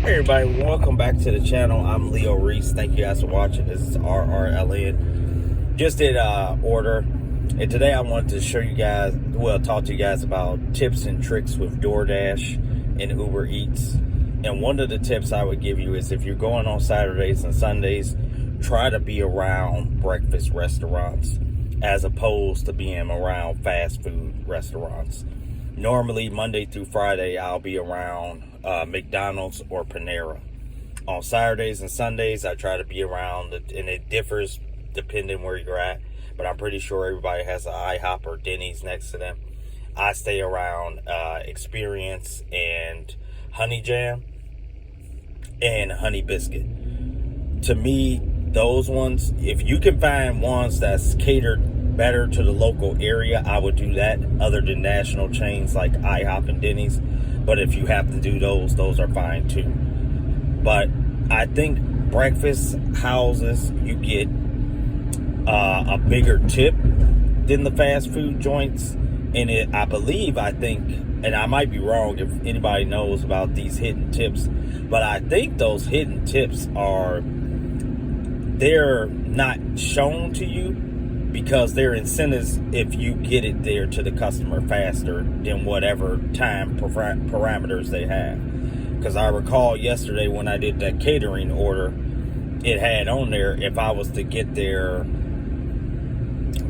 Hey everybody, welcome back to the channel. I'm Leo Reese. Thank you guys for watching. This is RRLN. Just did order, and today I wanted to show you guys, talk to you guys about tips and tricks with DoorDash and Uber Eats. And one of the tips I would give you is if you're going on Saturdays and Sundays, try to be around breakfast restaurants as opposed to being around fast food restaurants. Normally, Monday through Friday, I'll be around McDonald's or Panera. On Saturdays and Sundays, I try to be around, and it differs depending where you're at, but I'm pretty sure everybody has an IHOP or Denny's next to them. I stay around Experience and Honey Jam and Honey Biscuit. To me, those ones, if you can find ones that's catered better to the local area, I would do that, other than national chains like IHOP and Denny's. But if you have to do those are fine too. But I think breakfast houses, you get a bigger tip than the fast food joints. And I think, and I might be wrong if anybody knows about these hidden tips, but I think those hidden tips they're not shown to you because they're incentives if you get it there to the customer faster than whatever time parameters they have. Because I recall yesterday when I did that catering order, it had on there if I was to get there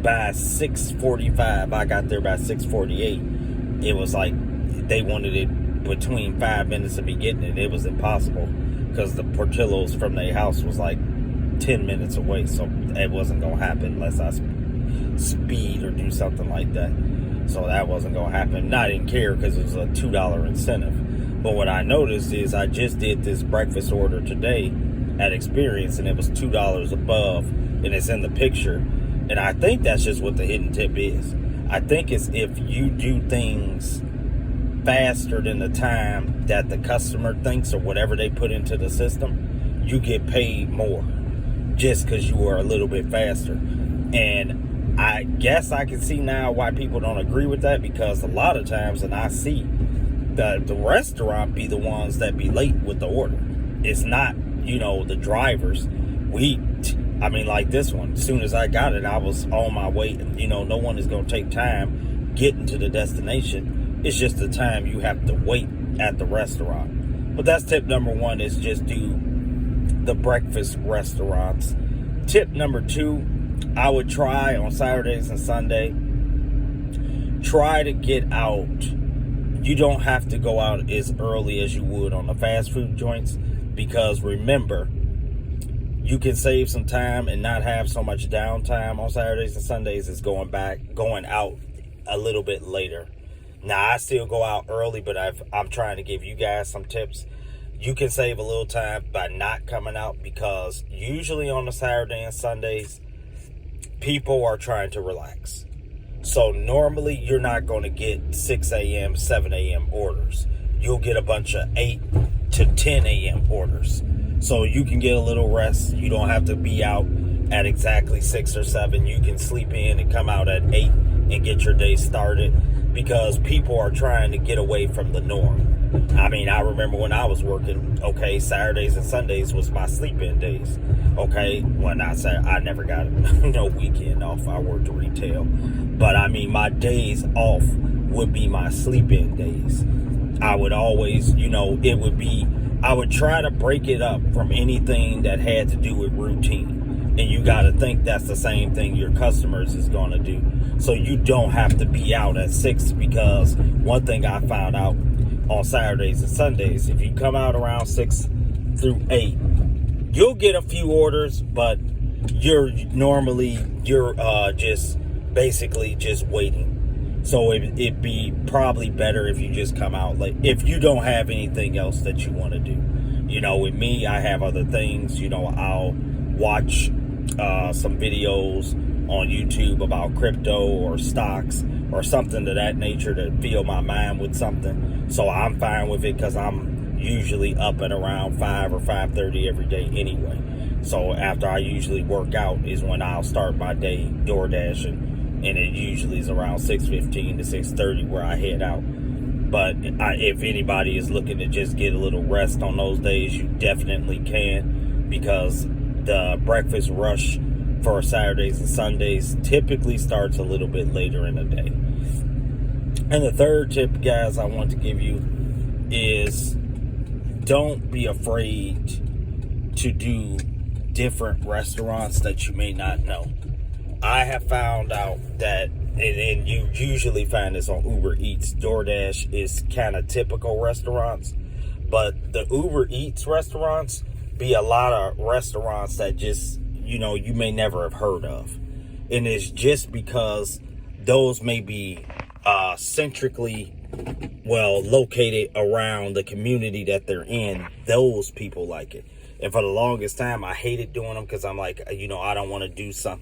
by 6:45, I got there by 6:48. It was like they wanted it between 5 minutes of me getting it. It was impossible because the Portillo's from their house was like 10 minutes away, so it wasn't gonna happen unless I speed or do something like that. So that wasn't gonna happen, and I didn't care because it was a $2 incentive. But what I noticed is I just did this breakfast order today at Experience, and it was $2 above, and it's in the picture. And I think that's just what the hidden tip is. I think it's if you do things faster than the time that the customer thinks or whatever they put into the system, you get paid more just because you are a little bit faster. And I guess I can see now why people don't agree with that, because a lot of times, and I see the restaurant be the ones that be late with the order. It's not, the drivers. Like this one, as soon as I got it, I was on my way. No one is going to take time getting to the destination. It's just the time you have to wait at the restaurant. But that's tip number one, is just do the breakfast restaurants. Tip number two, I would try on Saturdays and Sunday, try to get out. You don't have to go out as early as you would on the fast food joints, because remember, you can save some time and not have so much downtime on Saturdays and Sundays as going out a little bit later. Now, I still go out early, but I'm trying to give you guys some tips. You can save a little time by not coming out, because usually on the Saturday and Sundays, people are trying to relax. So normally you're not going to get 6 a.m., 7 a.m. orders. You'll get a bunch of 8 to 10 a.m. orders. So you can get a little rest. You don't have to be out at exactly 6 or 7. You can sleep in and come out at 8 and get your day started, because people are trying to get away from the norm. I remember when I was working, Saturdays and Sundays was my sleep-in days. I never got no weekend off. I worked retail. But my days off would be my sleep-in days. I would always, I would try to break it up from anything that had to do with routine. And you got to think that's the same thing your customers is going to do. So you don't have to be out at 6, because one thing I found out on Saturdays and Sundays, if you come out around 6 through 8, you'll get a few orders, but you're just basically just waiting. So it'd be probably better if you just come out late, if you don't have anything else that you want to do. With me, I have other things. I'll watch some videos on YouTube about crypto or stocks or something to that nature to fill my mind with something. So I'm fine with it, because I'm usually up at around 5 or 5:30 every day anyway. So after I usually work out is when I'll start my day DoorDashing, and it usually is around 6:15 to 6:30 where I head out. But if anybody is looking to just get a little rest on those days, you definitely can, because the breakfast rush for Saturdays and Sundays typically starts a little bit later in the day. And the third tip, guys, I want to give you is don't be afraid to do different restaurants that you may not know. I have found out that, and you usually find this on Uber Eats, DoorDash is kind of typical restaurants, but the Uber Eats restaurants be a lot of restaurants that just, you may never have heard of. And it's just because those may be centrically located around the community that they're in. Those people like it. And for the longest time, I hated doing them because I'm like, I don't want to do some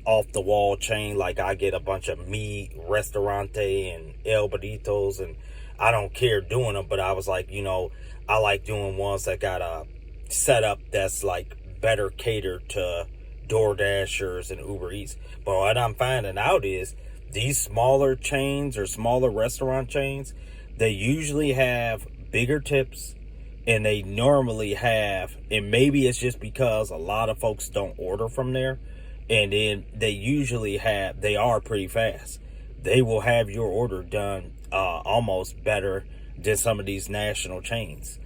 off the wall chain. Like, I get a bunch of Mi Restaurante and El Burritos, and I don't care doing them. But I was like, I like doing ones that got a setup that's like better catered to DoorDashers and Uber Eats. But what I'm finding out is these smaller chains or smaller restaurant chains, they usually have bigger tips, and they normally have, and maybe it's just because a lot of folks don't order from there, and then they are pretty fast. They will have your order done almost better than some of these national chains.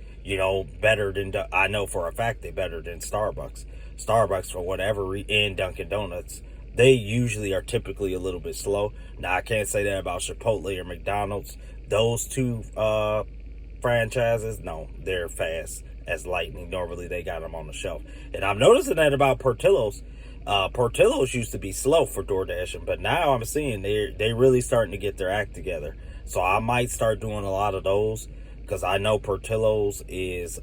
Better than, I know for a fact they're better than Starbucks. Starbucks, for whatever and Dunkin' Donuts, they usually are typically a little bit slow. Now, I can't say that about Chipotle or McDonald's. Those two franchises, no, they're fast as lightning. Normally, they got them on the shelf. And I'm noticing that about Portillo's. Portillo's used to be slow for DoorDashing, but now I'm seeing they really starting to get their act together. So I might start doing a lot of those, because I know Portillo's is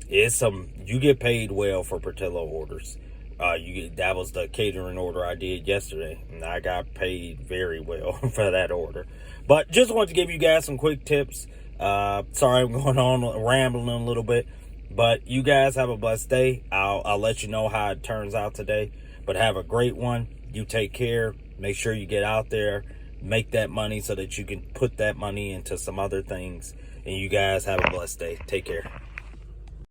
you get paid well for Portillo orders. That was the catering order I did yesterday, and I got paid very well for that order. But just wanted to give you guys some quick tips. Sorry I'm going on rambling a little bit, but you guys have a blessed day. I'll let you know how it turns out today, but have a great one. You take care. Make sure you get out there, make that money so that you can put that money into some other things, and you guys have a blessed day. Take care.